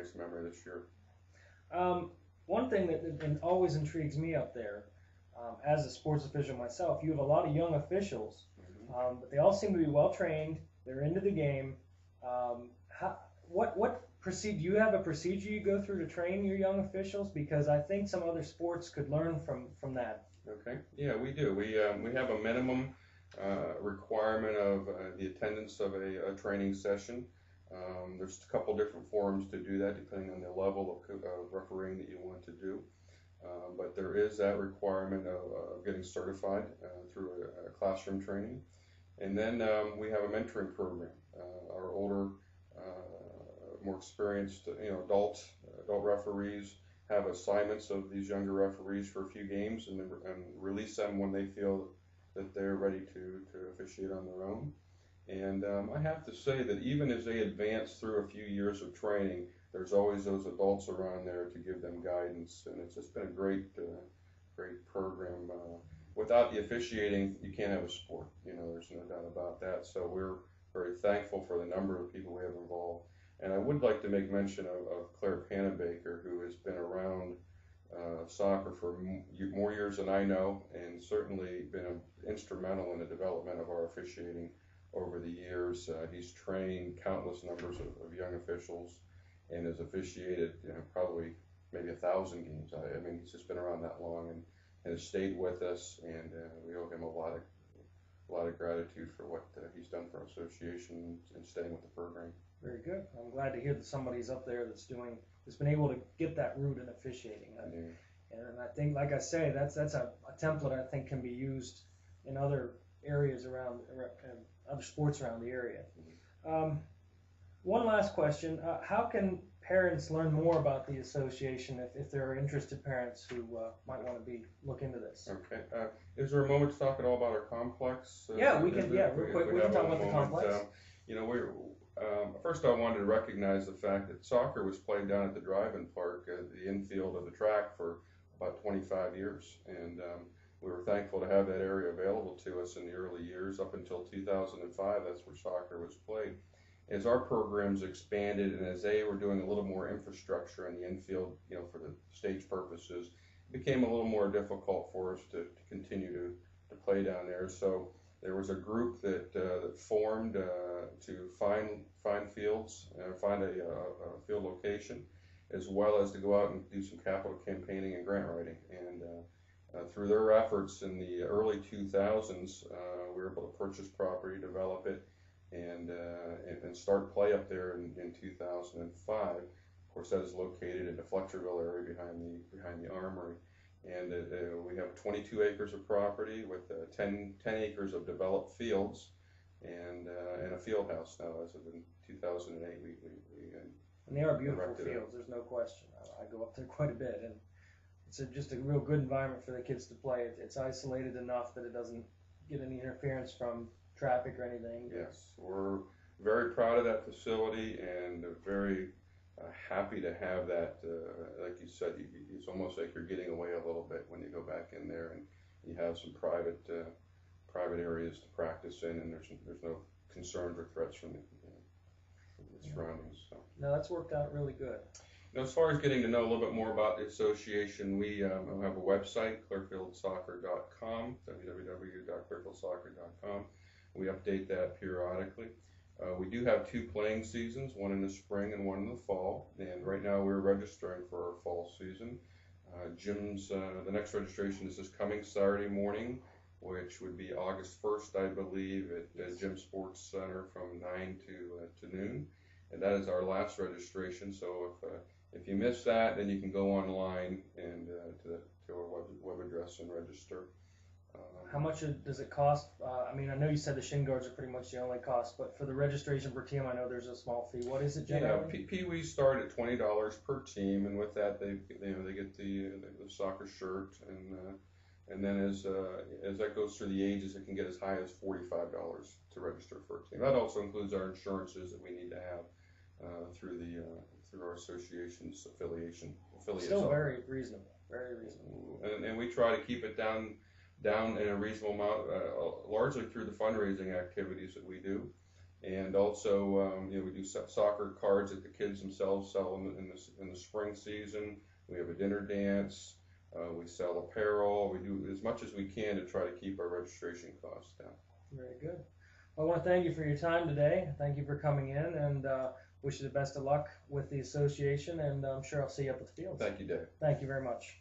nice memory this year. One thing that always intrigues me up there, as a sports official myself, you have a lot of young officials, but they all seem to be well trained. They're into the game. Do you have a procedure you go through to train your young officials? Because I think some other sports could learn from that. Okay, yeah, we do. We have a minimum requirement of the attendance of a training session. There's a couple different forms to do that depending on the level of refereeing that you want to do. But there is that requirement of getting certified through a classroom training. And then we have a mentoring program. Our older, more experienced, adult referees have assignments of these younger referees for a few games and release them when they feel that they're ready to officiate on their own. And I have to say that even as they advance through a few years of training, there's always those adults around there to give them guidance, and it's just been a great program. Without the officiating, you can't have a sport. There's no doubt about that. So we're very thankful for the number of people we have involved. And I would like to make mention of Claire Panabaker, who has been around soccer for more years than I know, and certainly been instrumental in the development of our officiating over the years. He's trained countless numbers of young officials and has officiated probably maybe 1,000 games. I mean, he's just been around that long and has stayed with us, and we owe him a lot of gratitude for what he's done for our association and staying with the program. Very good. I'm glad to hear that somebody's up there that's been able to get that route in officiating. And I think, like I say, that's a template I think can be used in other areas around other sports around the area. One last question: how can parents learn more about the association if there are interested parents who might want to look into this? Okay. Is there a moment to talk at all about our complex? Yeah, we can. Yeah, real quick, we can talk about the complex. First I wanted to recognize the fact that soccer was played down at the drive-in park, the infield of the track, for about 25 years, and we were thankful to have that area available to us in the early years. Up until 2005, that's where soccer was played. As our programs expanded and as they were doing a little more infrastructure in the infield, for the stage purposes, it became a little more difficult for us to continue to play down there. So there was a group that formed to find fields, find a field location, as well as to go out and do some capital campaigning and grant writing. And through their efforts in the early 2000s, we were able to purchase property, develop it, and start play up there in 2005. Of course, that is located in the Fletcherville area behind the Armory. And we have 22 acres of property with 10 acres of developed fields and a field house now. As of in 2008, and they are beautiful fields. There's no question. I go up there quite a bit, and it's just a real good environment for the kids to play. It's isolated enough that it doesn't get any interference from traffic or anything. Yes, we're very proud of that facility and very happy to have that. Like you said, it's almost like you're getting away a little bit when you go back in there, and you have some private areas to practice in, and there's no concerns or threats from the surroundings. So. No, that's worked out really good. Now, as far as getting to know a little bit more about the association, we have a website, clearfieldsoccer.com, www.clearfieldsoccer.com. We update that periodically. We do have 2 playing seasons, one in the spring and one in the fall, and right now we're registering for our fall season. The next registration is this coming Saturday morning, which would be August 1st, I believe, at Gym Sports Center from 9 to noon, and that is our last registration. So if you miss that, then you can go online and to our web address and register. How much does it cost? I mean, I know you said the shin guards are pretty much the only cost, but for the registration per team, I know there's a small fee. What is it generally? Yeah, Pee-wees start at $20 per team, and with that, they get the soccer shirt, and then as that goes through the ages, it can get as high as $45 to register for a team. That also includes our insurances that we need to have through our association's affiliate. Still very reasonable, very reasonable. And we try to keep it down in a reasonable amount, largely through the fundraising activities that we do. And also, we do soccer cards that the kids themselves sell in the spring season. We have a dinner dance. We sell apparel. We do as much as we can to try to keep our registration costs down. Very good. Well, I want to thank you for your time today. Thank you for coming in, and wish you the best of luck with the association, and I'm sure I'll see you up at the field. Thank you, Dave. Thank you very much.